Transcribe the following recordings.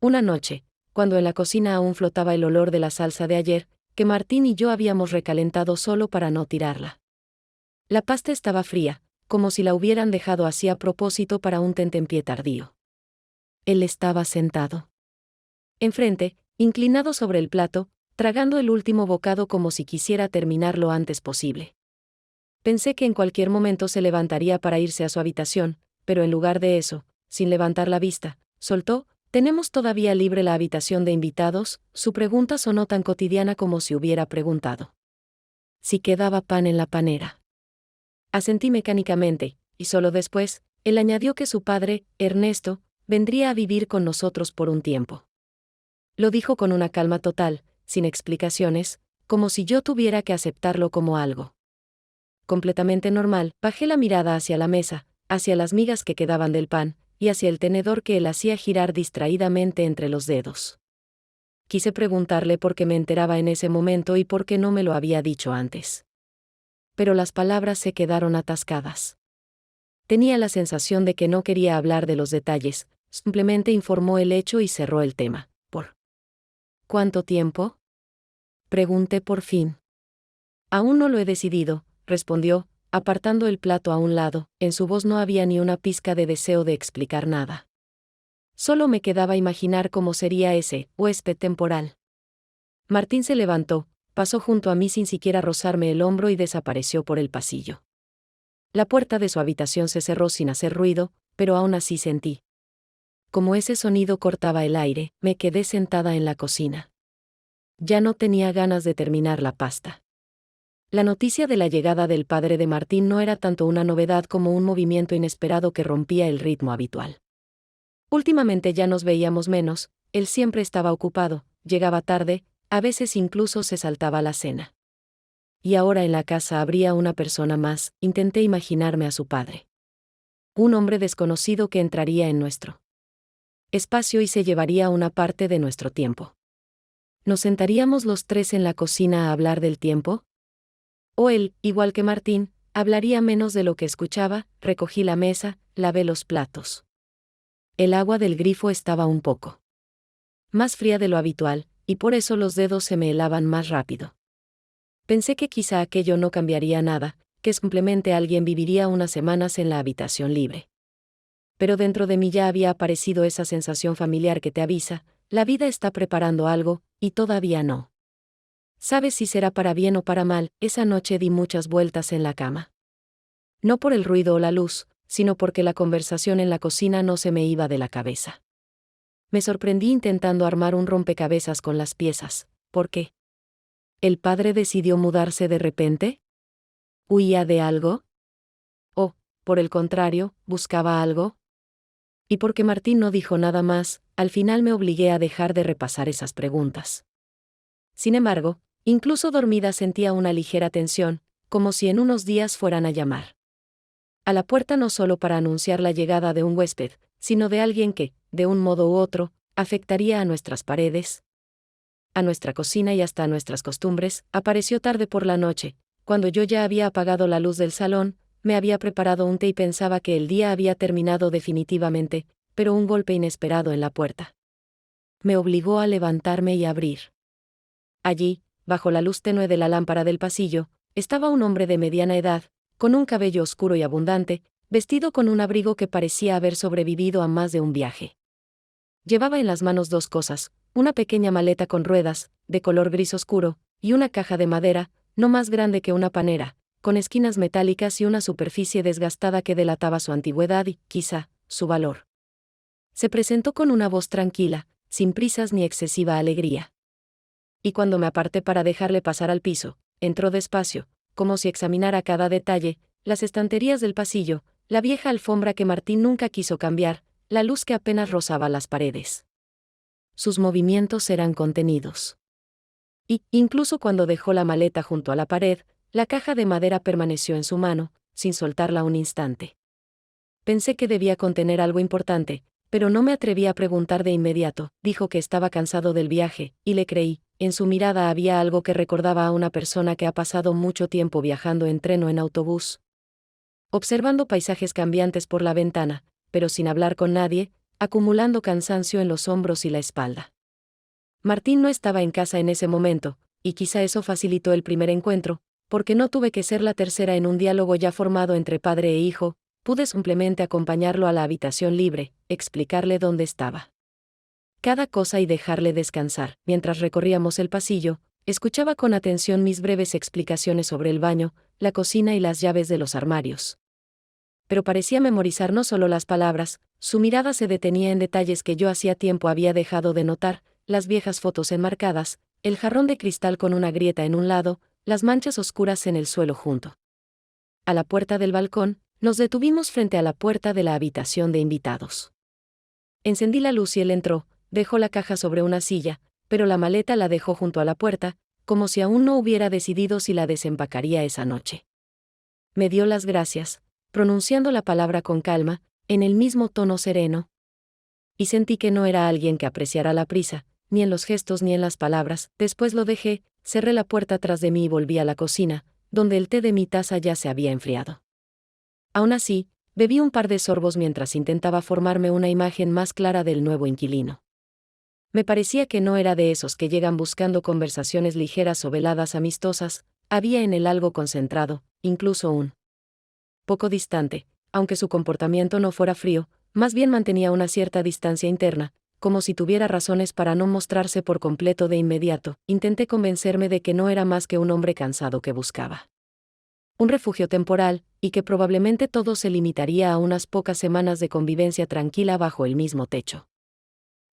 Una noche, cuando en la cocina aún flotaba el olor de la salsa de ayer, que Martín y yo habíamos recalentado solo para no tirarla. La pasta estaba fría, como si la hubieran dejado así a propósito para un tentempié tardío. Él estaba sentado enfrente, inclinado sobre el plato, tragando el último bocado como si quisiera terminar lo antes posible. Pensé que en cualquier momento se levantaría para irse a su habitación, pero en lugar de eso, sin levantar la vista, soltó: «¿Tenemos todavía libre la habitación de invitados?». Su pregunta sonó tan cotidiana como si hubiera preguntado si quedaba pan en la panera. Asentí mecánicamente, y solo después, él añadió que su padre, Ernesto, vendría a vivir con nosotros por un tiempo. Lo dijo con una calma total, sin explicaciones, como si yo tuviera que aceptarlo como algo completamente normal. Bajé la mirada hacia la mesa, hacia las migas que quedaban del pan, y hacia el tenedor que él hacía girar distraídamente entre los dedos. Quise preguntarle por qué me enteraba en ese momento y por qué no me lo había dicho antes. Pero las palabras se quedaron atascadas. Tenía la sensación de que no quería hablar de los detalles, simplemente informó el hecho y cerró el tema. ¿Por cuánto tiempo?, pregunté por fin. Aún no lo he decidido, respondió, apartando el plato a un lado. En su voz no había ni una pizca de deseo de explicar nada. Solo me quedaba imaginar cómo sería ese huésped temporal. Martín se levantó, pasó junto a mí sin siquiera rozarme el hombro y desapareció por el pasillo. La puerta de su habitación se cerró sin hacer ruido, pero aún así sentí como ese sonido cortaba el aire. Me quedé sentada en la cocina. Ya no tenía ganas de terminar la pasta. La noticia de la llegada del padre de Martín no era tanto una novedad como un movimiento inesperado que rompía el ritmo habitual. Últimamente ya nos veíamos menos, él siempre estaba ocupado, llegaba tarde, a veces incluso se saltaba la cena. Y ahora en la casa habría una persona más. Intenté imaginarme a su padre. Un hombre desconocido que entraría en nuestro espacio y se llevaría una parte de nuestro tiempo. ¿Nos sentaríamos los tres en la cocina a hablar del tiempo? O él, igual que Martín, hablaría menos de lo que escuchaba. Recogí la mesa, lavé los platos. El agua del grifo estaba un poco más fría de lo habitual, y por eso los dedos se me helaban más rápido. Pensé que quizá aquello no cambiaría nada, que simplemente alguien viviría unas semanas en la habitación libre. Pero dentro de mí ya había aparecido esa sensación familiar que te avisa: la vida está preparando algo, y todavía no sabes si será para bien o para mal. Esa noche di muchas vueltas en la cama. No por el ruido o la luz, sino porque la conversación en la cocina no se me iba de la cabeza. Me sorprendí intentando armar un rompecabezas con las piezas. ¿Por qué el padre decidió mudarse de repente? ¿Huía de algo? ¿O, por el contrario, buscaba algo? Y porque Martín no dijo nada más, al final me obligué a dejar de repasar esas preguntas. Sin embargo, incluso dormida sentía una ligera tensión, como si en unos días fueran a llamar a la puerta, no solo para anunciar la llegada de un huésped, sino de alguien que, de un modo u otro, afectaría a nuestras paredes, a nuestra cocina y hasta a nuestras costumbres. Apareció tarde por la noche, cuando yo ya había apagado la luz del salón, me había preparado un té y pensaba que el día había terminado definitivamente, pero un golpe inesperado en la puerta me obligó a levantarme y abrir. Allí, bajo la luz tenue de la lámpara del pasillo, estaba un hombre de mediana edad, con un cabello oscuro y abundante, vestido con un abrigo que parecía haber sobrevivido a más de un viaje. Llevaba en las manos dos cosas: una pequeña maleta con ruedas, de color gris oscuro, y una caja de madera, no más grande que una panera, con esquinas metálicas y una superficie desgastada que delataba su antigüedad y, quizá, su valor. Se presentó con una voz tranquila, sin prisas ni excesiva alegría. Y cuando me aparté para dejarle pasar al piso, entró despacio, como si examinara cada detalle: las estanterías del pasillo, la vieja alfombra que Martín nunca quiso cambiar, la luz que apenas rozaba las paredes. Sus movimientos eran contenidos. Y, incluso cuando dejó la maleta junto a la pared, la caja de madera permaneció en su mano, sin soltarla un instante. Pensé que debía contener algo importante, pero no me atreví a preguntar de inmediato. Dijo que estaba cansado del viaje, y le creí. En su mirada había algo que recordaba a una persona que ha pasado mucho tiempo viajando en tren o en autobús, observando paisajes cambiantes por la ventana, pero sin hablar con nadie, acumulando cansancio en los hombros y la espalda. Martín no estaba en casa en ese momento, y quizá eso facilitó el primer encuentro, porque no tuve que ser la tercera en un diálogo ya formado entre padre e hijo. Pude simplemente acompañarlo a la habitación libre, explicarle dónde estaba cada cosa y dejarle descansar. Mientras recorríamos el pasillo, escuchaba con atención mis breves explicaciones sobre el baño, la cocina y las llaves de los armarios. Pero parecía memorizar no solo las palabras, su mirada se detenía en detalles que yo hacía tiempo había dejado de notar: las viejas fotos enmarcadas, el jarrón de cristal con una grieta en un lado, las manchas oscuras en el suelo junto a la puerta del balcón. Nos detuvimos frente a la puerta de la habitación de invitados. Encendí la luz y él entró, dejó la caja sobre una silla, pero la maleta la dejó junto a la puerta, como si aún no hubiera decidido si la desempacaría esa noche. Me dio las gracias, pronunciando la palabra con calma, en el mismo tono sereno. Y sentí que no era alguien que apreciara la prisa, ni en los gestos ni en las palabras. Después lo dejé, cerré la puerta tras de mí y volví a la cocina, donde el té de mi taza ya se había enfriado. Aún así, bebí un par de sorbos mientras intentaba formarme una imagen más clara del nuevo inquilino. Me parecía que no era de esos que llegan buscando conversaciones ligeras o veladas amistosas. Había en él algo concentrado, incluso un poco distante, aunque su comportamiento no fuera frío, más bien mantenía una cierta distancia interna, como si tuviera razones para no mostrarse por completo de inmediato. Intenté convencerme de que no era más que un hombre cansado que buscaba un refugio temporal, y que probablemente todo se limitaría a unas pocas semanas de convivencia tranquila bajo el mismo techo.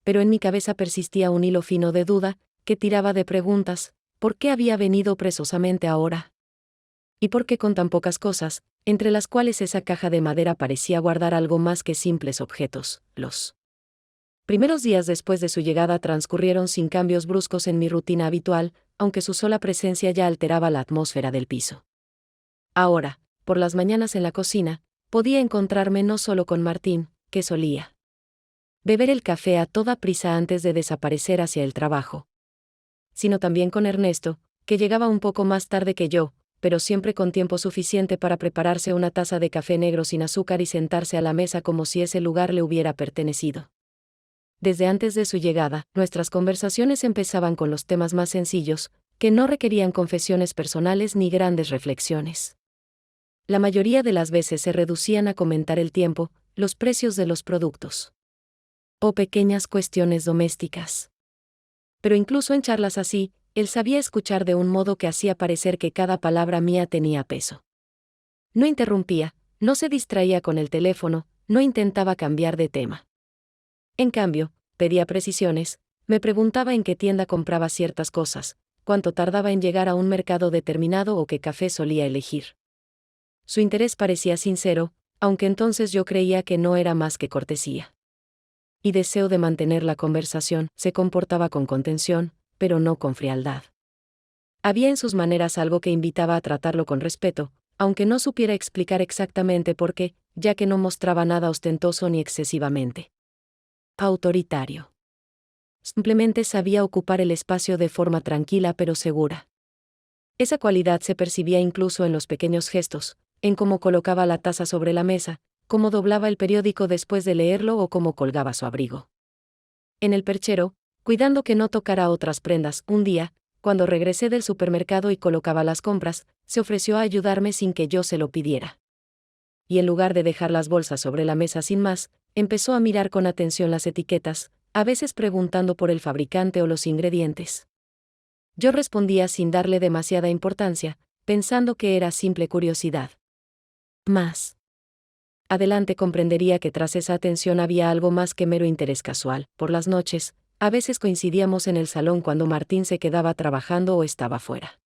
Pero en mi cabeza persistía un hilo fino de duda, que tiraba de preguntas: ¿por qué había venido precisamente ahora? ¿Y por qué con tan pocas cosas, entre las cuales esa caja de madera parecía guardar algo más que simples objetos? Los primeros días después de su llegada transcurrieron sin cambios bruscos en mi rutina habitual, aunque su sola presencia ya alteraba la atmósfera del piso. Ahora, por las mañanas en la cocina, podía encontrarme no solo con Martín, que solía beber el café a toda prisa antes de desaparecer hacia el trabajo, sino también con Ernesto, que llegaba un poco más tarde que yo, pero siempre con tiempo suficiente para prepararse una taza de café negro sin azúcar y sentarse a la mesa como si ese lugar le hubiera pertenecido. Desde antes de su llegada, nuestras conversaciones empezaban con los temas más sencillos, que no requerían confesiones personales ni grandes reflexiones. La mayoría de las veces se reducían a comentar el tiempo, los precios de los productos o pequeñas cuestiones domésticas. Pero incluso en charlas así, él sabía escuchar de un modo que hacía parecer que cada palabra mía tenía peso. No interrumpía, no se distraía con el teléfono, no intentaba cambiar de tema. En cambio, pedía precisiones, me preguntaba en qué tienda compraba ciertas cosas, cuánto tardaba en llegar a un mercado determinado o qué café solía elegir. Su interés parecía sincero, aunque entonces yo creía que no era más que cortesía y deseo de mantener la conversación. Se comportaba con contención, pero no con frialdad. Había en sus maneras algo que invitaba a tratarlo con respeto, aunque no supiera explicar exactamente por qué, ya que no mostraba nada ostentoso ni excesivamente autoritario. Simplemente sabía ocupar el espacio de forma tranquila pero segura. Esa cualidad se percibía incluso en los pequeños gestos, en cómo colocaba la taza sobre la mesa, cómo doblaba el periódico después de leerlo o cómo colgaba su abrigo en el perchero, cuidando que no tocara otras prendas. Un día, cuando regresé del supermercado y colocaba las compras, se ofreció a ayudarme sin que yo se lo pidiera. Y en lugar de dejar las bolsas sobre la mesa sin más, empezó a mirar con atención las etiquetas, a veces preguntando por el fabricante o los ingredientes. Yo respondía sin darle demasiada importancia, pensando que era simple curiosidad. Más adelante comprendería que tras esa atención había algo más que mero interés casual. Por las noches, a veces coincidíamos en el salón cuando Martín se quedaba trabajando o estaba fuera.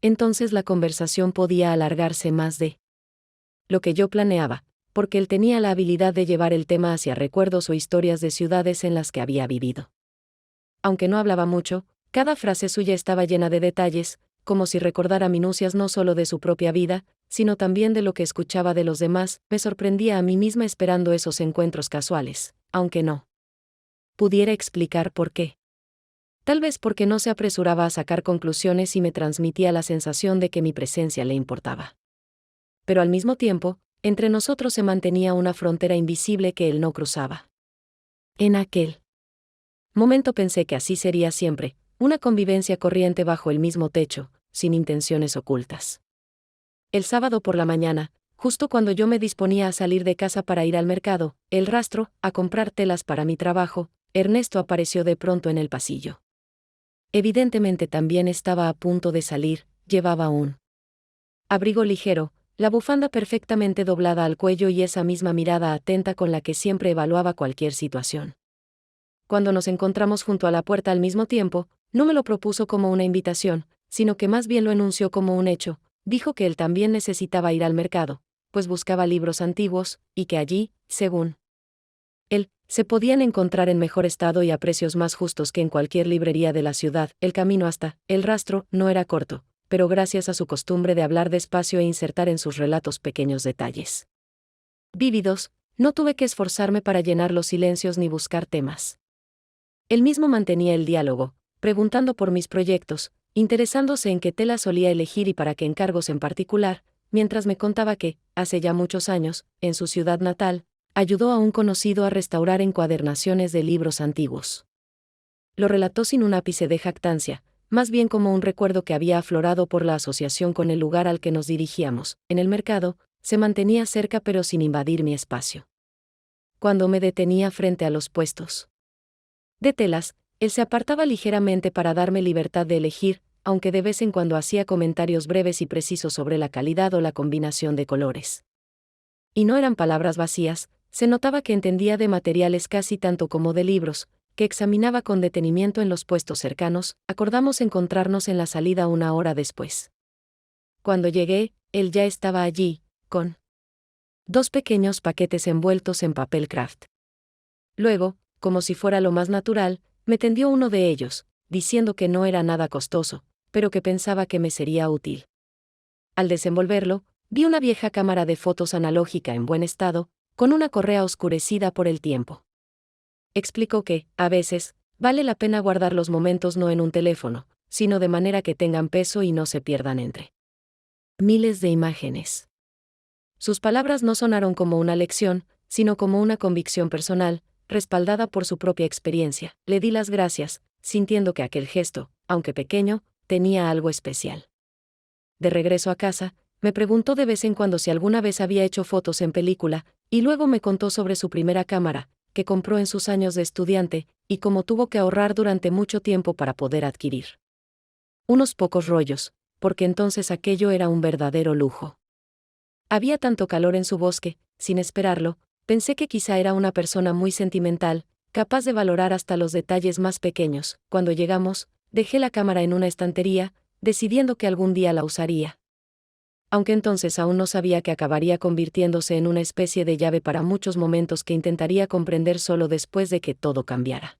Entonces la conversación podía alargarse más de lo que yo planeaba, porque él tenía la habilidad de llevar el tema hacia recuerdos o historias de ciudades en las que había vivido. Aunque no hablaba mucho, cada frase suya estaba llena de detalles, como si recordara minucias no solo de su propia vida, sino también de lo que escuchaba de los demás. Me sorprendía a mí misma esperando esos encuentros casuales, aunque no pudiera explicar por qué. Tal vez porque no se apresuraba a sacar conclusiones y me transmitía la sensación de que mi presencia le importaba. Pero al mismo tiempo, entre nosotros se mantenía una frontera invisible que él no cruzaba. En aquel momento pensé que así sería siempre, una convivencia corriente bajo el mismo techo, sin intenciones ocultas. El sábado por la mañana, justo cuando yo me disponía a salir de casa para ir al mercado, el rastro, a comprar telas para mi trabajo, Ernesto apareció de pronto en el pasillo. Evidentemente también estaba a punto de salir, llevaba un abrigo ligero, la bufanda perfectamente doblada al cuello y esa misma mirada atenta con la que siempre evaluaba cualquier situación. Cuando nos encontramos junto a la puerta al mismo tiempo, no me lo propuso como una invitación, sino que más bien lo enunció como un hecho. Dijo que él también necesitaba ir al mercado, pues buscaba libros antiguos, y que allí, según él, se podían encontrar en mejor estado y a precios más justos que en cualquier librería de la ciudad. El camino hasta el rastro no era corto, pero gracias a su costumbre de hablar despacio e insertar en sus relatos pequeños detalles vívidos, no tuve que esforzarme para llenar los silencios ni buscar temas. Él mismo mantenía el diálogo, preguntando por mis proyectos, interesándose en qué tela solía elegir y para qué encargos en particular, mientras me contaba que, hace ya muchos años, en su ciudad natal, ayudó a un conocido a restaurar encuadernaciones de libros antiguos. Lo relató sin un ápice de jactancia, más bien como un recuerdo que había aflorado por la asociación con el lugar al que nos dirigíamos. En el mercado, se mantenía cerca pero sin invadir mi espacio. Cuando me detenía frente a los puestos de telas, él se apartaba ligeramente para darme libertad de elegir, aunque de vez en cuando hacía comentarios breves y precisos sobre la calidad o la combinación de colores. Y no eran palabras vacías, se notaba que entendía de materiales casi tanto como de libros, que examinaba con detenimiento en los puestos cercanos. Acordamos encontrarnos en la salida una hora después. Cuando llegué, él ya estaba allí, con 2 pequeños paquetes envueltos en papel craft. Luego, como si fuera lo más natural, me tendió uno de ellos, diciendo que no era nada costoso, pero que pensaba que me sería útil. Al desenvolverlo, vi una vieja cámara de fotos analógica en buen estado, con una correa oscurecida por el tiempo. Explicó que, a veces, vale la pena guardar los momentos no en un teléfono, sino de manera que tengan peso y no se pierdan entre miles de imágenes. Sus palabras no sonaron como una lección, sino como una convicción personal, respaldada por su propia experiencia. Le di las gracias, sintiendo que aquel gesto, aunque pequeño, tenía algo especial. De regreso a casa, me preguntó de vez en cuando si alguna vez había hecho fotos en película, y luego me contó sobre su primera cámara, que compró en sus años de estudiante, y cómo tuvo que ahorrar durante mucho tiempo para poder adquirir unos pocos rollos, porque entonces aquello era un verdadero lujo. Había tanto calor en su voz que, sin esperarlo, pensé que quizá era una persona muy sentimental, capaz de valorar hasta los detalles más pequeños. Cuando llegamos, dejé la cámara en una estantería, decidiendo que algún día la usaría. Aunque entonces aún no sabía que acabaría convirtiéndose en una especie de llave para muchos momentos que intentaría comprender solo después de que todo cambiara.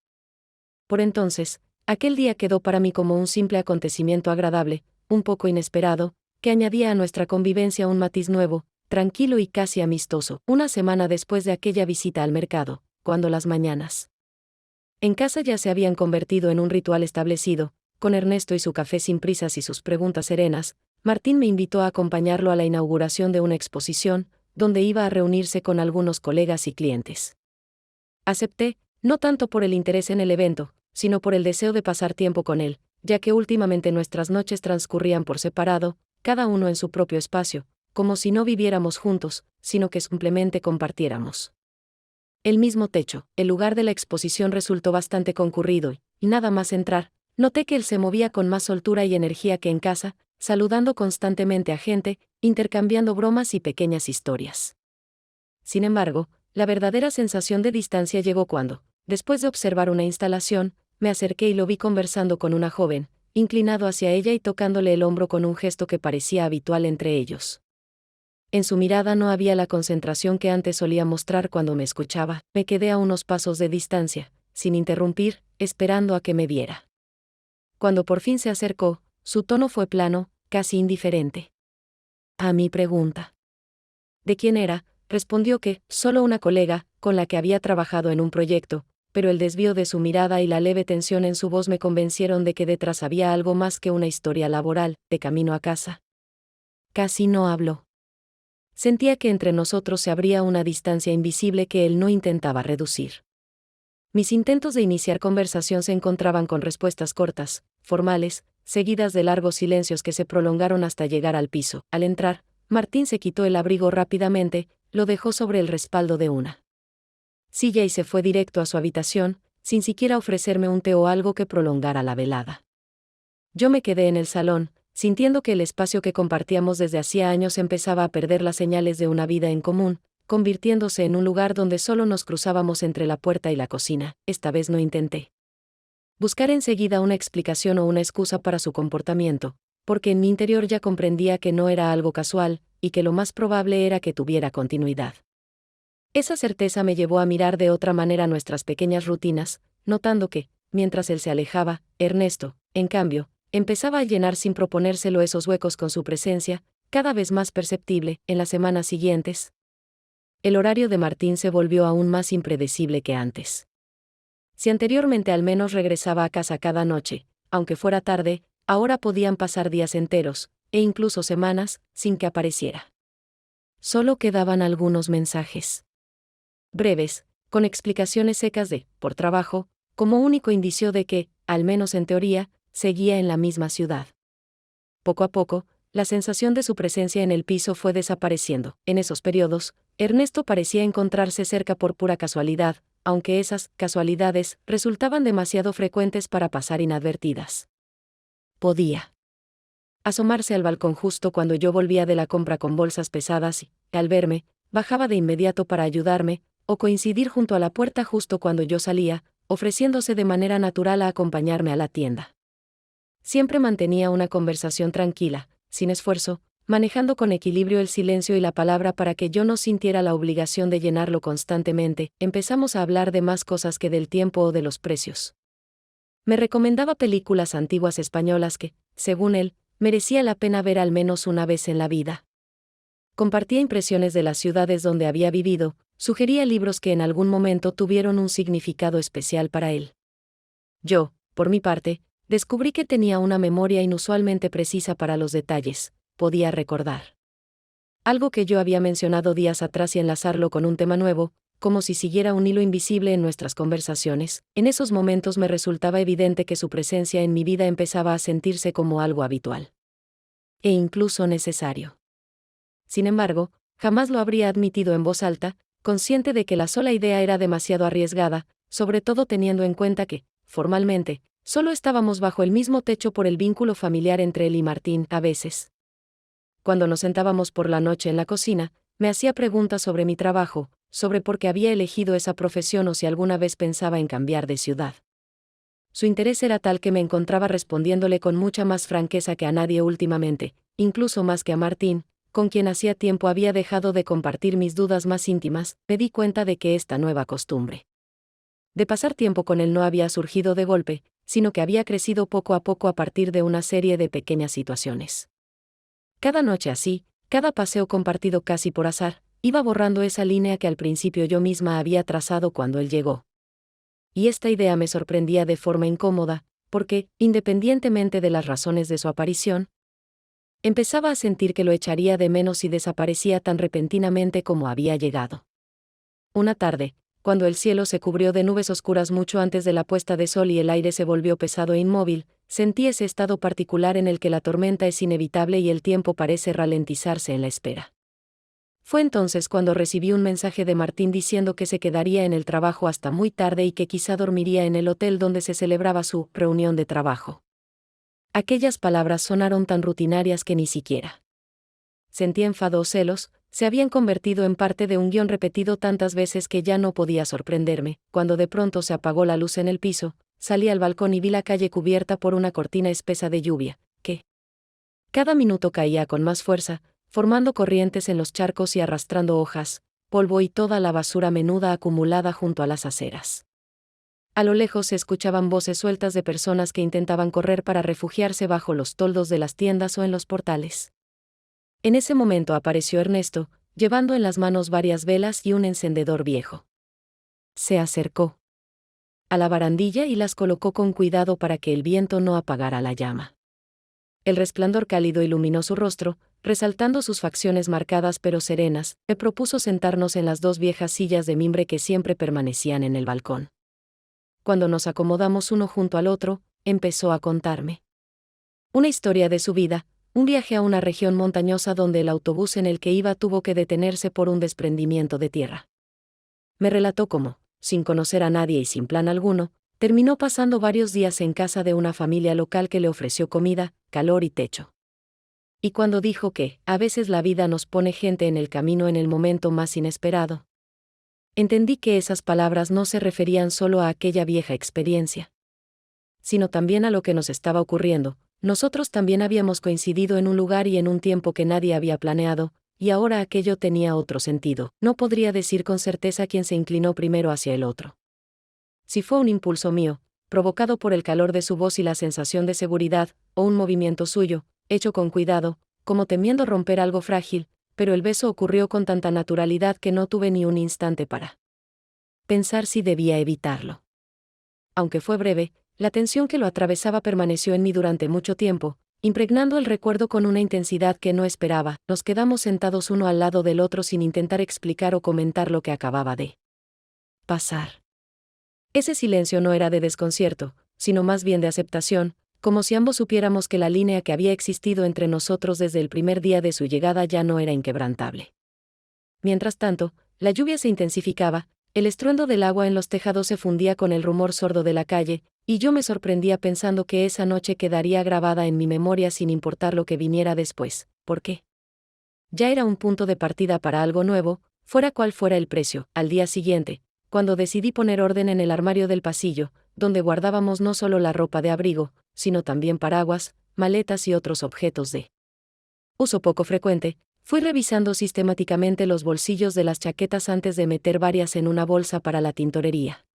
Por entonces, aquel día quedó para mí como un simple acontecimiento agradable, un poco inesperado, que añadía a nuestra convivencia un matiz nuevo, tranquilo y casi amistoso. Una semana después de aquella visita al mercado, cuando las mañanas en casa ya se habían convertido en un ritual establecido, con Ernesto y su café sin prisas y sus preguntas serenas, Martín me invitó a acompañarlo a la inauguración de una exposición, donde iba a reunirse con algunos colegas y clientes. Acepté, no tanto por el interés en el evento, sino por el deseo de pasar tiempo con él, ya que últimamente nuestras noches transcurrían por separado, cada uno en su propio espacio, como si no viviéramos juntos, sino que simplemente compartiéramos el mismo techo. El lugar de la exposición resultó bastante concurrido y nada más entrar, noté que él se movía con más soltura y energía que en casa, saludando constantemente a gente, intercambiando bromas y pequeñas historias. Sin embargo, la verdadera sensación de distancia llegó cuando, después de observar una instalación, me acerqué y lo vi conversando con una joven, inclinado hacia ella y tocándole el hombro con un gesto que parecía habitual entre ellos. En su mirada no había la concentración que antes solía mostrar cuando me escuchaba. Me quedé a unos pasos de distancia, sin interrumpir, esperando a que me viera. Cuando por fin se acercó, su tono fue plano, casi indiferente. A mi pregunta ¿de quién era?, respondió que, solo una colega, con la que había trabajado en un proyecto, pero el desvío de su mirada y la leve tensión en su voz me convencieron de que detrás había algo más que una historia laboral. De camino a casa, casi no habló. Sentía que entre nosotros se abría una distancia invisible que él no intentaba reducir. Mis intentos de iniciar conversación se encontraban con respuestas cortas, formales, seguidas de largos silencios que se prolongaron hasta llegar al piso. Al entrar, Martín se quitó el abrigo rápidamente, lo dejó sobre el respaldo de una silla y se fue directo a su habitación, sin siquiera ofrecerme un té o algo que prolongara la velada. Yo me quedé en el salón, sintiendo que el espacio que compartíamos desde hacía años empezaba a perder las señales de una vida en común, convirtiéndose en un lugar donde solo nos cruzábamos entre la puerta y la cocina. Esta vez no intenté buscar enseguida una explicación o una excusa para su comportamiento, porque en mi interior ya comprendía que no era algo casual, y que lo más probable era que tuviera continuidad. Esa certeza me llevó a mirar de otra manera nuestras pequeñas rutinas, notando que, mientras él se alejaba, Ernesto, en cambio, empezaba a llenar sin proponérselo esos huecos con su presencia, cada vez más perceptible. En las semanas siguientes, el horario de Martín se volvió aún más impredecible que antes. Si anteriormente al menos regresaba a casa cada noche, aunque fuera tarde, ahora podían pasar días enteros, e incluso semanas, sin que apareciera. Solo quedaban algunos mensajes breves, con explicaciones secas de, por trabajo, como único indicio de que, al menos en teoría, seguía en la misma ciudad. Poco a poco, la sensación de su presencia en el piso fue desapareciendo. En esos periodos, Ernesto parecía encontrarse cerca por pura casualidad, aunque esas casualidades resultaban demasiado frecuentes para pasar inadvertidas. Podía asomarse al balcón justo cuando yo volvía de la compra con bolsas pesadas y, al verme, bajaba de inmediato para ayudarme, o coincidir junto a la puerta justo cuando yo salía, ofreciéndose de manera natural a acompañarme a la tienda. Siempre mantenía una conversación tranquila, sin esfuerzo, manejando con equilibrio el silencio y la palabra para que yo no sintiera la obligación de llenarlo constantemente. Empezamos a hablar de más cosas que del tiempo o de los precios. Me recomendaba películas antiguas españolas que, según él, merecía la pena ver al menos una vez en la vida. Compartía impresiones de las ciudades donde había vivido, sugería libros que en algún momento tuvieron un significado especial para él. Yo, por mi parte, descubrí que tenía una memoria inusualmente precisa para los detalles, podía recordar algo que yo había mencionado días atrás y enlazarlo con un tema nuevo, como si siguiera un hilo invisible en nuestras conversaciones. En esos momentos me resultaba evidente que su presencia en mi vida empezaba a sentirse como algo habitual e incluso necesario. Sin embargo, jamás lo habría admitido en voz alta, consciente de que la sola idea era demasiado arriesgada, sobre todo teniendo en cuenta que, formalmente, solo estábamos bajo el mismo techo por el vínculo familiar entre él y Martín. A veces, cuando nos sentábamos por la noche en la cocina, me hacía preguntas sobre mi trabajo, sobre por qué había elegido esa profesión o si alguna vez pensaba en cambiar de ciudad. Su interés era tal que me encontraba respondiéndole con mucha más franqueza que a nadie últimamente, incluso más que a Martín, con quien hacía tiempo había dejado de compartir mis dudas más íntimas. Me di cuenta de que esta nueva costumbre de pasar tiempo con él no había surgido de golpe, sino que había crecido poco a poco a partir de una serie de pequeñas situaciones. Cada noche así, cada paseo compartido casi por azar, iba borrando esa línea que al principio yo misma había trazado cuando él llegó. Y esta idea me sorprendía de forma incómoda, porque, independientemente de las razones de su aparición, empezaba a sentir que lo echaría de menos si desaparecía tan repentinamente como había llegado. Una tarde, cuando el cielo se cubrió de nubes oscuras mucho antes de la puesta de sol y el aire se volvió pesado e inmóvil, sentí ese estado particular en el que la tormenta es inevitable y el tiempo parece ralentizarse en la espera. Fue entonces cuando recibí un mensaje de Martín diciendo que se quedaría en el trabajo hasta muy tarde y que quizá dormiría en el hotel donde se celebraba su reunión de trabajo. Aquellas palabras sonaron tan rutinarias que ni siquiera sentí enfado o celos, se habían convertido en parte de un guión repetido tantas veces que ya no podía sorprenderme. Cuando de pronto se apagó la luz en el piso, salí al balcón y vi la calle cubierta por una cortina espesa de lluvia, que cada minuto caía con más fuerza, formando corrientes en los charcos y arrastrando hojas, polvo y toda la basura menuda acumulada junto a las aceras. A lo lejos se escuchaban voces sueltas de personas que intentaban correr para refugiarse bajo los toldos de las tiendas o en los portales. En ese momento apareció Ernesto, llevando en las manos varias velas y un encendedor viejo. Se acercó a la barandilla y las colocó con cuidado para que el viento no apagara la llama. El resplandor cálido iluminó su rostro, resaltando sus facciones marcadas pero serenas. Me propuso sentarnos en las dos viejas sillas de mimbre que siempre permanecían en el balcón. cuando nos acomodamos uno junto al otro, empezó a contarme una historia de su vida, un viaje a una región montañosa donde el autobús en el que iba tuvo que detenerse por un desprendimiento de tierra. Me relató cómo, sin conocer a nadie y sin plan alguno, terminó pasando varios días en casa de una familia local que le ofreció comida, calor y techo. Y cuando dijo que, a veces la vida nos pone gente en el camino en el momento más inesperado, entendí que esas palabras no se referían solo a aquella vieja experiencia, sino también a lo que nos estaba ocurriendo. Nosotros también habíamos coincidido en un lugar y en un tiempo que nadie había planeado, y ahora aquello tenía otro sentido. No podría decir con certeza quién se inclinó primero hacia el otro. Si fue un impulso mío, provocado por el calor de su voz y la sensación de seguridad, o un movimiento suyo, hecho con cuidado, como temiendo romper algo frágil, pero el beso ocurrió con tanta naturalidad que no tuve ni un instante para pensar si debía evitarlo. Aunque fue breve, la tensión que lo atravesaba permaneció en mí durante mucho tiempo, impregnando el recuerdo con una intensidad que no esperaba. Nos quedamos sentados uno al lado del otro sin intentar explicar o comentar lo que acababa de pasar. Ese silencio no era de desconcierto, sino más bien de aceptación, como si ambos supiéramos que la línea que había existido entre nosotros desde el primer día de su llegada ya no era inquebrantable. Mientras tanto, la lluvia se intensificaba, el estruendo del agua en los tejados se fundía con el rumor sordo de la calle, y yo me sorprendía pensando que esa noche quedaría grabada en mi memoria sin importar lo que viniera después. ¿Por qué? Ya era un punto de partida para algo nuevo, fuera cual fuera el precio. Al día siguiente, cuando decidí poner orden en el armario del pasillo, donde guardábamos no solo la ropa de abrigo, sino también paraguas, maletas y otros objetos de uso poco frecuente, fui revisando sistemáticamente los bolsillos de las chaquetas antes de meter varias en una bolsa para la tintorería.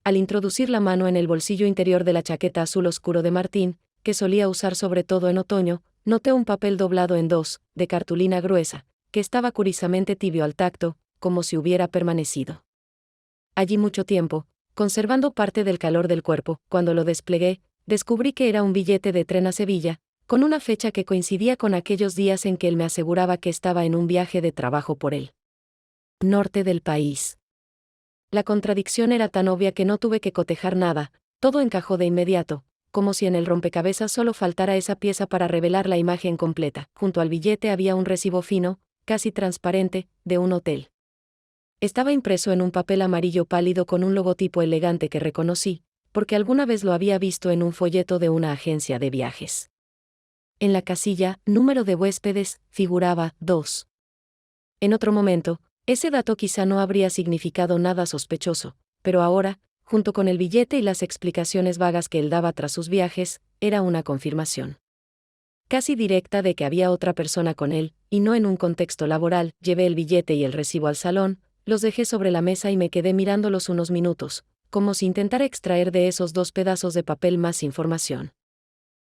Al introducir la mano en el bolsillo interior de la chaqueta azul oscuro de Martín, que solía usar sobre todo en otoño, noté un papel doblado en dos, de cartulina gruesa, que estaba curiosamente tibio al tacto, como si hubiera permanecido allí mucho tiempo, conservando parte del calor del cuerpo. Cuando lo desplegué, descubrí que era un billete de tren a Sevilla, con una fecha que coincidía con aquellos días en que él me aseguraba que estaba en un viaje de trabajo por el norte del país. La contradicción era tan obvia que no tuve que cotejar nada, todo encajó de inmediato, como si en el rompecabezas solo faltara esa pieza para revelar la imagen completa. Junto al billete había un recibo fino, casi transparente, de un hotel. Estaba impreso en un papel amarillo pálido con un logotipo elegante que reconocí, porque alguna vez lo había visto en un folleto de una agencia de viajes. En la casilla, número de huéspedes, figuraba 2. En otro momento, ese dato quizá no habría significado nada sospechoso, pero ahora, junto con el billete y las explicaciones vagas que él daba tras sus viajes, era una confirmación casi directa de que había otra persona con él, y no en un contexto laboral. Llevé el billete y el recibo al salón, los dejé sobre la mesa y me quedé mirándolos unos minutos, como si intentara extraer de esos 2 pedazos de papel más información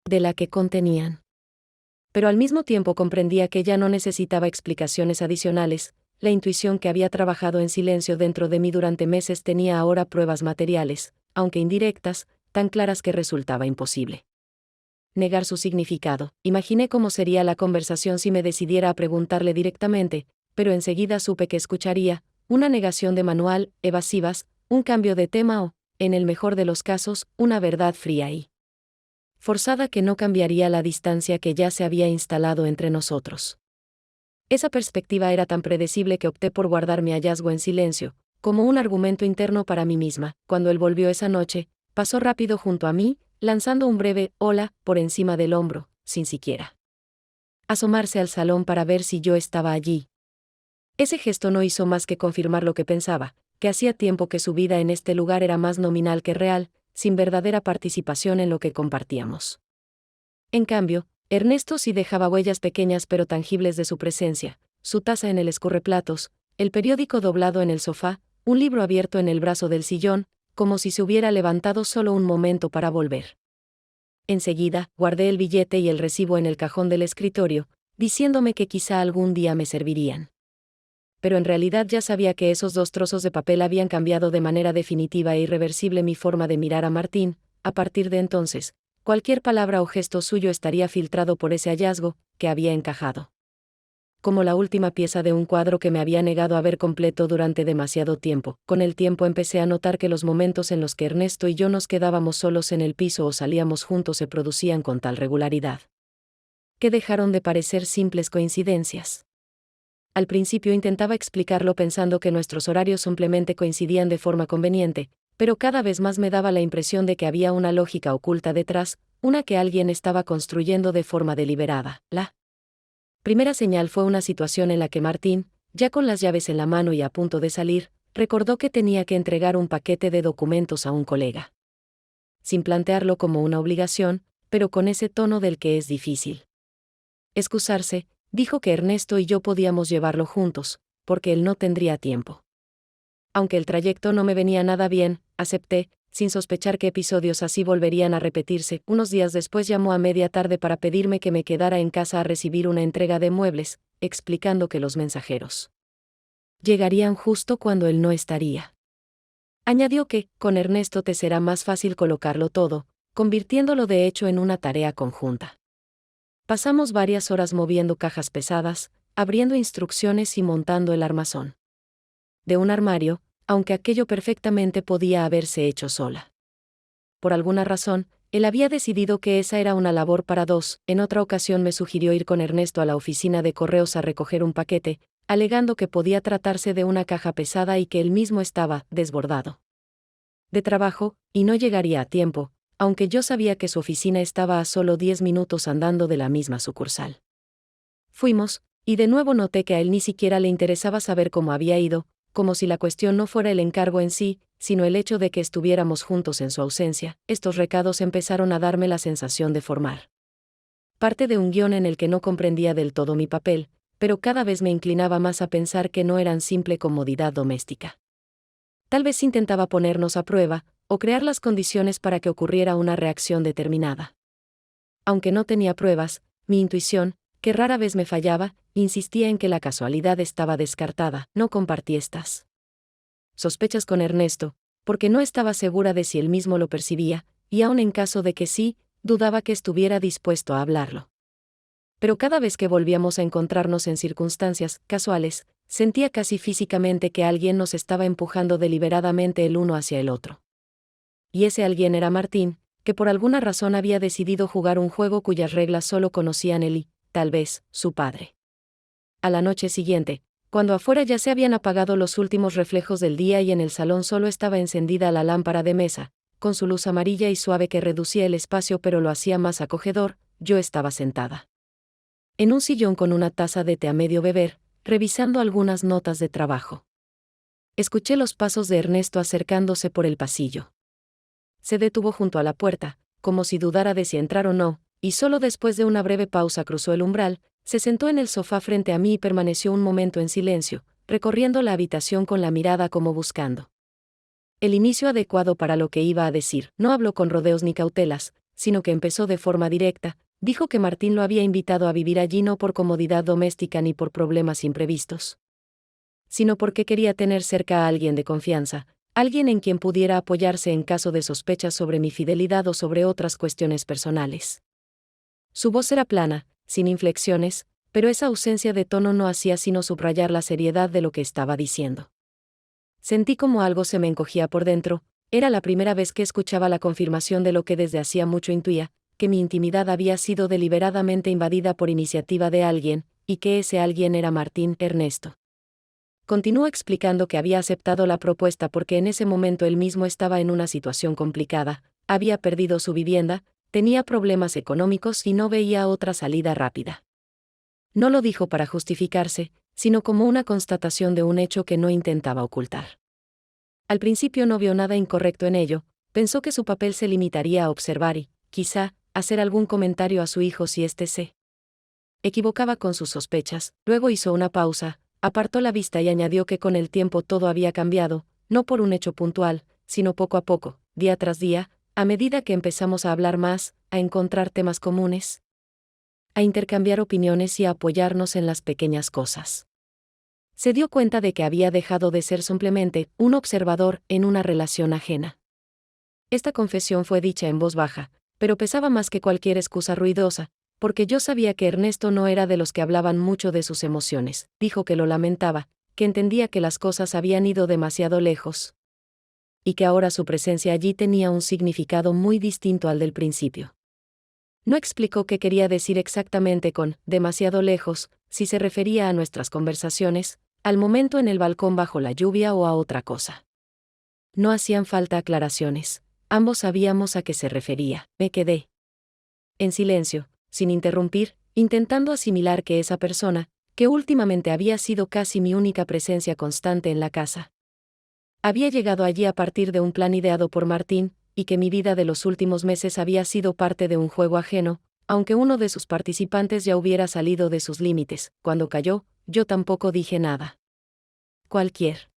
de la que contenían. Pero al mismo tiempo comprendía que ya no necesitaba explicaciones adicionales. La intuición que había trabajado en silencio dentro de mí durante meses tenía ahora pruebas materiales, aunque indirectas, tan claras que resultaba imposible negar su significado. Imaginé cómo sería la conversación si me decidiera a preguntarle directamente, pero enseguida supe que escucharía una negación de manual, evasivas, un cambio de tema o, en el mejor de los casos, una verdad fría y forzada que no cambiaría la distancia que ya se había instalado entre nosotros. Esa perspectiva era tan predecible que opté por guardar mi hallazgo en silencio, como un argumento interno para mí misma. Cuando él volvió esa noche, pasó rápido junto a mí, lanzando un breve hola por encima del hombro, sin siquiera asomarse al salón para ver si yo estaba allí. Ese gesto no hizo más que confirmar lo que pensaba, que hacía tiempo que su vida en este lugar era más nominal que real, sin verdadera participación en lo que compartíamos. En cambio, Ernesto sí dejaba huellas pequeñas pero tangibles de su presencia: su taza en el escurreplatos, el periódico doblado en el sofá, un libro abierto en el brazo del sillón, como si se hubiera levantado solo un momento para volver. Enseguida, guardé el billete y el recibo en el cajón del escritorio, diciéndome que quizá algún día me servirían. Pero en realidad ya sabía que esos 2 trozos de papel habían cambiado de manera definitiva e irreversible mi forma de mirar a Martín. A partir de entonces, cualquier palabra o gesto suyo estaría filtrado por ese hallazgo, que había encajado como la última pieza de un cuadro que me había negado a ver completo durante demasiado tiempo. Con el tiempo empecé a notar que los momentos en los que Ernesto y yo nos quedábamos solos en el piso o salíamos juntos se producían con tal regularidad que dejaron de parecer simples coincidencias. Al principio intentaba explicarlo pensando que nuestros horarios simplemente coincidían de forma conveniente, pero cada vez más me daba la impresión de que había una lógica oculta detrás, una que alguien estaba construyendo de forma deliberada. La primera señal fue una situación en la que Martín, ya con las llaves en la mano y a punto de salir, recordó que tenía que entregar un paquete de documentos a un colega. Sin plantearlo como una obligación, pero con ese tono del que es difícil excusarse, dijo que Ernesto y yo podíamos llevarlo juntos, porque él no tendría tiempo. Aunque el trayecto no me venía nada bien, acepté, sin sospechar que episodios así volverían a repetirse. Unos días después llamó a media tarde para pedirme que me quedara en casa a recibir una entrega de muebles, explicando que los mensajeros llegarían justo cuando él no estaría. Añadió que, con Ernesto te será más fácil colocarlo todo, convirtiéndolo de hecho en una tarea conjunta. Pasamos varias horas moviendo cajas pesadas, abriendo instrucciones y montando el armazón de un armario, aunque aquello perfectamente podía haberse hecho sola. Por alguna razón, él había decidido que esa era una labor para dos. En otra ocasión me sugirió ir con Ernesto a la oficina de correos a recoger un paquete, alegando que podía tratarse de una caja pesada y que él mismo estaba desbordado de trabajo, y no llegaría a tiempo, aunque yo sabía que su oficina estaba a solo 10 minutos andando de la misma sucursal. Fuimos, y de nuevo noté que a él ni siquiera le interesaba saber cómo había ido, como si la cuestión no fuera el encargo en sí, sino el hecho de que estuviéramos juntos en su ausencia. Estos recados empezaron a darme la sensación de formar parte de un guión en el que no comprendía del todo mi papel, pero cada vez me inclinaba más a pensar que no eran simple comodidad doméstica. Tal vez intentaba ponernos a prueba, o crear las condiciones para que ocurriera una reacción determinada. Aunque no tenía pruebas, mi intuición, que rara vez me fallaba, insistía en que la casualidad estaba descartada. No compartí estas sospechas con Ernesto, porque no estaba segura de si él mismo lo percibía, y aun en caso de que sí, dudaba que estuviera dispuesto a hablarlo. Pero cada vez que volvíamos a encontrarnos en circunstancias casuales, sentía casi físicamente que alguien nos estaba empujando deliberadamente el uno hacia el otro. Y ese alguien era Martín, que por alguna razón había decidido jugar un juego cuyas reglas solo conocían él y, tal vez, su padre. A la noche siguiente, cuando afuera ya se habían apagado los últimos reflejos del día y en el salón solo estaba encendida la lámpara de mesa, con su luz amarilla y suave que reducía el espacio pero lo hacía más acogedor, yo estaba sentada en un sillón con una taza de té a medio beber, revisando algunas notas de trabajo. Escuché los pasos de Ernesto acercándose por el pasillo. Se detuvo junto a la puerta, como si dudara de si entrar o no, y solo después de una breve pausa cruzó el umbral, se sentó en el sofá frente a mí y permaneció un momento en silencio, recorriendo la habitación con la mirada como buscando el inicio adecuado para lo que iba a decir. No habló con rodeos ni cautelas, sino que empezó de forma directa. Dijo que Martín lo había invitado a vivir allí no por comodidad doméstica ni por problemas imprevistos, sino porque quería tener cerca a alguien de confianza, alguien en quien pudiera apoyarse en caso de sospechas sobre mi fidelidad o sobre otras cuestiones personales. Su voz era plana, sin inflexiones, pero esa ausencia de tono no hacía sino subrayar la seriedad de lo que estaba diciendo. Sentí como algo se me encogía por dentro. Era la primera vez que escuchaba la confirmación de lo que desde hacía mucho intuía, que mi intimidad había sido deliberadamente invadida por iniciativa de alguien, y que ese alguien era Martín Ernesto. Continuó explicando que había aceptado la propuesta porque en ese momento él mismo estaba en una situación complicada, había perdido su vivienda, tenía problemas económicos y no veía otra salida rápida. No lo dijo para justificarse, sino como una constatación de un hecho que no intentaba ocultar. Al principio no vio nada incorrecto en ello, pensó que su papel se limitaría a observar y, quizá, hacer algún comentario a su hijo si éste se equivocaba con sus sospechas. Luego hizo una pausa, apartó la vista y añadió que con el tiempo todo había cambiado, no por un hecho puntual, sino poco a poco, día tras día, a medida que empezamos a hablar más, a encontrar temas comunes, a intercambiar opiniones y a apoyarnos en las pequeñas cosas. Se dio cuenta de que había dejado de ser simplemente un observador en una relación ajena. Esta confesión fue dicha en voz baja, pero pesaba más que cualquier excusa ruidosa, porque yo sabía que Ernesto no era de los que hablaban mucho de sus emociones. Dijo que lo lamentaba, que entendía que las cosas habían ido demasiado lejos, y que ahora su presencia allí tenía un significado muy distinto al del principio. No explicó qué quería decir exactamente con demasiado lejos, si se refería a nuestras conversaciones, al momento en el balcón bajo la lluvia o a otra cosa. No hacían falta aclaraciones, ambos sabíamos a qué se refería. Me quedé en silencio, sin interrumpir, intentando asimilar que esa persona, que últimamente había sido casi mi única presencia constante en la casa, había llegado allí a partir de un plan ideado por Martín, y que mi vida de los últimos meses había sido parte de un juego ajeno, aunque uno de sus participantes ya hubiera salido de sus límites. Cuando cayó, yo tampoco dije nada. Cualquier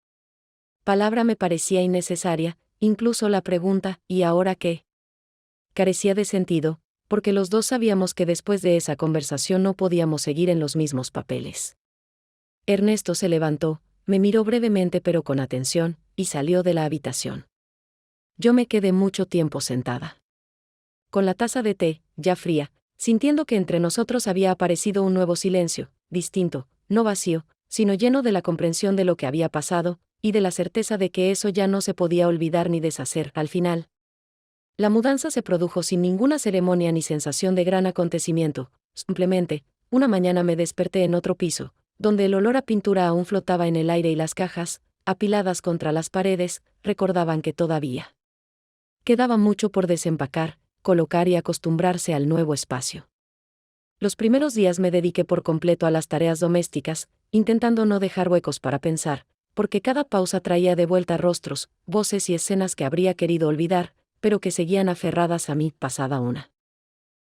palabra me parecía innecesaria, incluso la pregunta, ¿y ahora qué?, carecía de sentido, porque los dos sabíamos que después de esa conversación no podíamos seguir en los mismos papeles. Ernesto se levantó, me miró brevemente pero con atención, y salió de la habitación. Yo me quedé mucho tiempo sentada, con la taza de té, ya fría, sintiendo que entre nosotros había aparecido un nuevo silencio, distinto, no vacío, sino lleno de la comprensión de lo que había pasado, y de la certeza de que eso ya no se podía olvidar ni deshacer. Al final, la mudanza se produjo sin ninguna ceremonia ni sensación de gran acontecimiento. Simplemente, una mañana me desperté en otro piso, donde el olor a pintura aún flotaba en el aire y las cajas, apiladas contra las paredes, recordaban que todavía quedaba mucho por desempacar, colocar y acostumbrarse al nuevo espacio. Los primeros días me dediqué por completo a las tareas domésticas, intentando no dejar huecos para pensar, porque cada pausa traía de vuelta rostros, voces y escenas que habría querido olvidar, pero que seguían aferradas a mí. Pasada una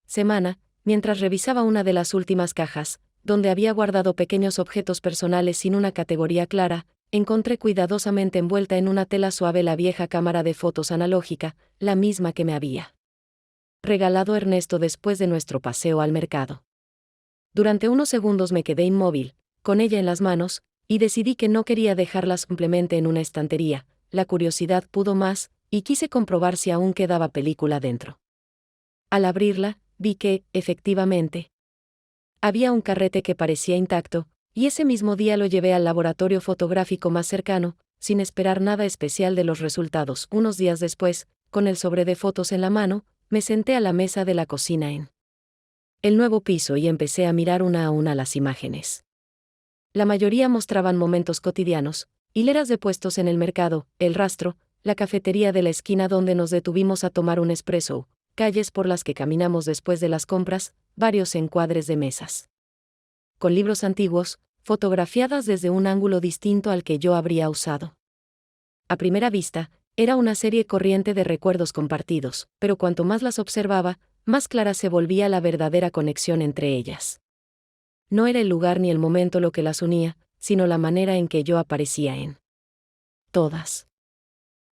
semana, mientras revisaba una de las últimas cajas, donde había guardado pequeños objetos personales sin una categoría clara, encontré cuidadosamente envuelta en una tela suave la vieja cámara de fotos analógica, la misma que me había regalado Ernesto después de nuestro paseo al mercado. Durante unos segundos me quedé inmóvil, con ella en las manos, y decidí que no quería dejarla simplemente en una estantería. La curiosidad pudo más, y quise comprobar si aún quedaba película dentro. Al abrirla, vi que, efectivamente, había un carrete que parecía intacto, y ese mismo día lo llevé al laboratorio fotográfico más cercano, sin esperar nada especial de los resultados. Unos días después, con el sobre de fotos en la mano, me senté a la mesa de la cocina en el nuevo piso y empecé a mirar una a una las imágenes. La mayoría mostraban momentos cotidianos, hileras de puestos en el mercado, el rastro, la cafetería de la esquina donde nos detuvimos a tomar un espresso, calles por las que caminamos después de las compras, varios encuadres de mesas con libros antiguos, fotografiadas desde un ángulo distinto al que yo habría usado. A primera vista, era una serie corriente de recuerdos compartidos, pero cuanto más las observaba, más clara se volvía la verdadera conexión entre ellas. No era el lugar ni el momento lo que las unía, sino la manera en que yo aparecía en todas.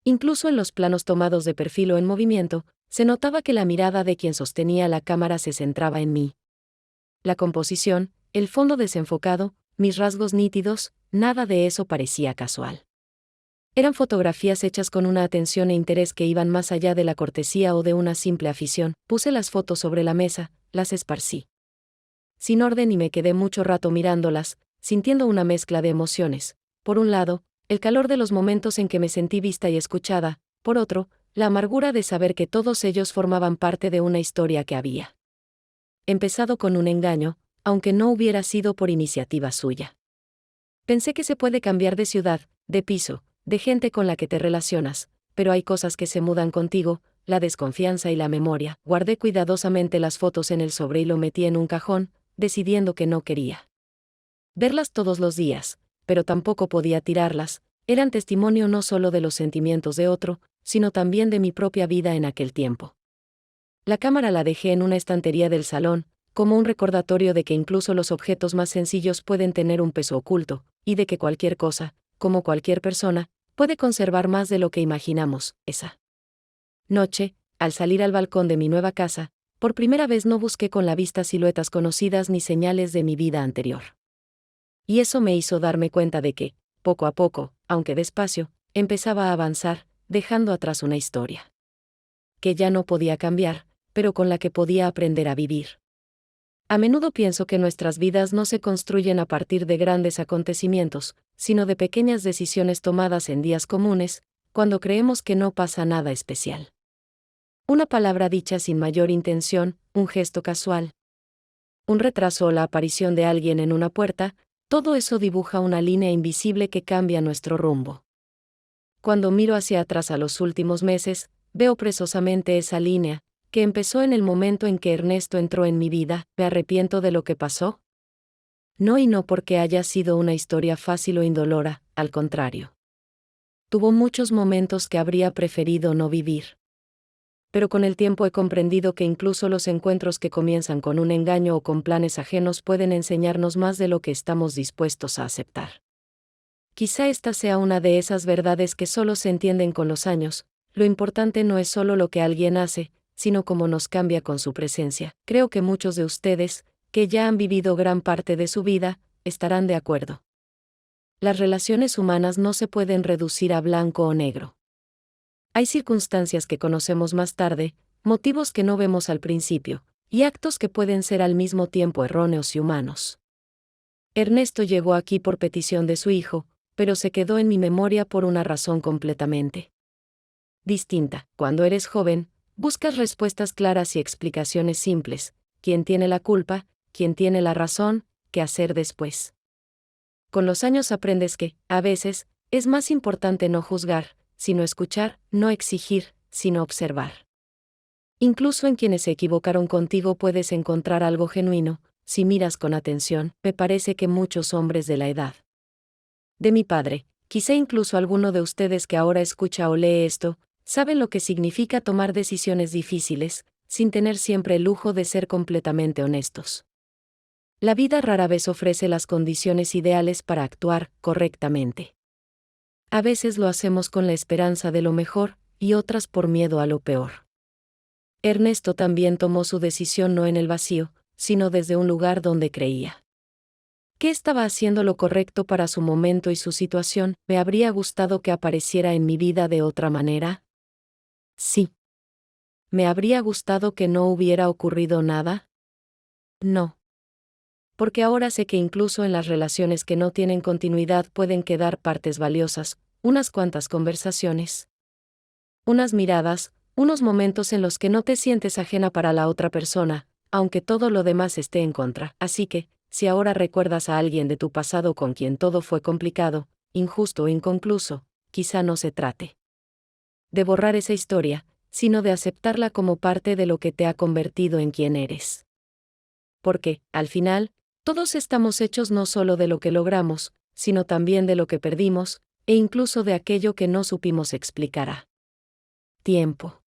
Incluso en los planos tomados de perfil o en movimiento, se notaba que la mirada de quien sostenía la cámara se centraba en mí. La composición, el fondo desenfocado, mis rasgos nítidos, nada de eso parecía casual. Eran fotografías hechas con una atención e interés que iban más allá de la cortesía o de una simple afición. Puse las fotos sobre la mesa, las esparcí sin orden y me quedé mucho rato mirándolas, sintiendo una mezcla de emociones. Por un lado, el calor de los momentos en que me sentí vista y escuchada, por otro, la amargura de saber que todos ellos formaban parte de una historia que había empezado con un engaño, aunque no hubiera sido por iniciativa suya. Pensé que se puede cambiar de ciudad, de piso, de gente con la que te relacionas, pero hay cosas que se mudan contigo, la desconfianza y la memoria. Guardé cuidadosamente las fotos en el sobre y lo metí en un cajón, decidiendo que no quería verlas todos los días, pero tampoco podía tirarlas. Eran testimonio no solo de los sentimientos de otro, sino también de mi propia vida en aquel tiempo. La cámara la dejé en una estantería del salón, como un recordatorio de que incluso los objetos más sencillos pueden tener un peso oculto, y de que cualquier cosa, como cualquier persona, puede conservar más de lo que imaginamos. Esa noche, al salir al balcón de mi nueva casa, por primera vez no busqué con la vista siluetas conocidas ni señales de mi vida anterior. Y eso me hizo darme cuenta de que, poco a poco, aunque despacio, empezaba a avanzar, dejando atrás una historia que ya no podía cambiar, pero con la que podía aprender a vivir. A menudo pienso que nuestras vidas no se construyen a partir de grandes acontecimientos, sino de pequeñas decisiones tomadas en días comunes, cuando creemos que no pasa nada especial. Una palabra dicha sin mayor intención, un gesto casual, un retraso o la aparición de alguien en una puerta, todo eso dibuja una línea invisible que cambia nuestro rumbo. Cuando miro hacia atrás a los últimos meses, veo precisamente esa línea, que empezó en el momento en que Ernesto entró en mi vida. ¿Me arrepiento de lo que pasó? No, y no porque haya sido una historia fácil o indolora, al contrario. Tuvo muchos momentos que habría preferido no vivir. Pero con el tiempo he comprendido que incluso los encuentros que comienzan con un engaño o con planes ajenos pueden enseñarnos más de lo que estamos dispuestos a aceptar. Quizá esta sea una de esas verdades que solo se entienden con los años. Lo importante no es solo lo que alguien hace, sino cómo nos cambia con su presencia. Creo que muchos de ustedes, que ya han vivido gran parte de su vida, estarán de acuerdo. Las relaciones humanas no se pueden reducir a blanco o negro. Hay circunstancias que conocemos más tarde, motivos que no vemos al principio, y actos que pueden ser al mismo tiempo erróneos y humanos. Ernesto llegó aquí por petición de su hijo, pero se quedó en mi memoria por una razón completamente distinta. Cuando eres joven, buscas respuestas claras y explicaciones simples: quién tiene la culpa, quién tiene la razón, qué hacer después. Con los años aprendes que, a veces, es más importante no juzgar, sino escuchar, no exigir, sino observar. Incluso en quienes se equivocaron contigo puedes encontrar algo genuino, si miras con atención. Me parece que muchos hombres de la edad de mi padre, quizá incluso alguno de ustedes que ahora escucha o lee esto, saben lo que significa tomar decisiones difíciles, sin tener siempre el lujo de ser completamente honestos. La vida rara vez ofrece las condiciones ideales para actuar correctamente. A veces lo hacemos con la esperanza de lo mejor, y otras por miedo a lo peor. Ernesto también tomó su decisión no en el vacío, sino desde un lugar donde creía que estaba haciendo lo correcto para su momento y su situación. ¿Me habría gustado que apareciera en mi vida de otra manera? Sí. ¿Me habría gustado que no hubiera ocurrido nada? No. Porque ahora sé que incluso en las relaciones que no tienen continuidad pueden quedar partes valiosas, unas cuantas conversaciones, unas miradas, unos momentos en los que no te sientes ajena para la otra persona, aunque todo lo demás esté en contra. Así que, si ahora recuerdas a alguien de tu pasado con quien todo fue complicado, injusto o inconcluso, quizá no se trate de borrar esa historia, sino de aceptarla como parte de lo que te ha convertido en quien eres. Porque, al final, todos estamos hechos no solo de lo que logramos, sino también de lo que perdimos, e incluso de aquello que no supimos explicar a tiempo.